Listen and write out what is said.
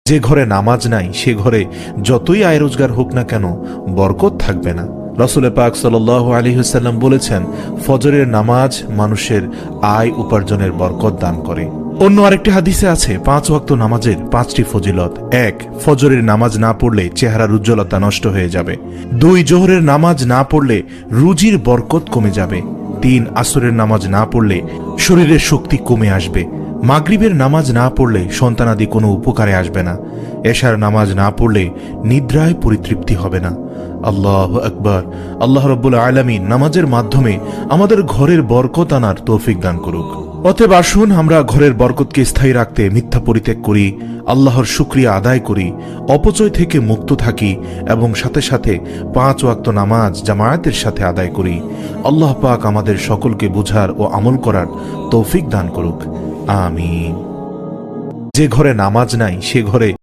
যে ঘরে নামাজ নাই সে ঘরে যতই আয় রোজগার হোক না কেন বরকত থাকবে না। রাসূল পাক সাল্লাল্লাহু আলাইহি ওয়াসাল্লাম বলেছেন, ফজরের নামাজ মানুষের আয় উপার্জনের বরকত দান করে। অন্য আরেকটি হাদিসে আছে 5 ওয়াক্ত নামাজের 5টি ফজিলত। 1, ফজরের নামাজ না পড়লে চেহারার উজ্জ্বলতা নষ্ট হয়ে যাবে। 2, জোহরের নামাজ না পড়লে রুজির বরকত কমে যাবে। 3, আসরের নামাজ না পড়লে শরীরের শক্তি কমে আসবে। মাগরিবের নামাজ না পড়লে সন্তানাদি কোনো উপকারে আসবে না। এশার নামাজ না পড়লে নিদ্রায় পরিতৃপ্তি হবে না। আল্লাহু আকবার। আল্লাহ রাব্বুল আলামিন নামাজের মাধ্যমে আমাদের ঘরের বরকত আনার তৌফিক দান করুক। অতএব আসুন আমরা ঘরের বরকতকে স্থায়ী রাখতে মিথ্যা পরিত্যাগ করি, আল্লাহর শুকরিয়া আদায় করি, অপচয় থেকে মুক্ত থাকি এবং সাথে সাথে 5 ওয়াক্ত নামাজ জামায়াতের সাথে আদায় করি। আল্লাহ পাক আমাদের সকলকে বুঝার ও আমল করার তৌফিক দান করুক। আমিন। যে ঘরে নামাজ নাই সে ঘরে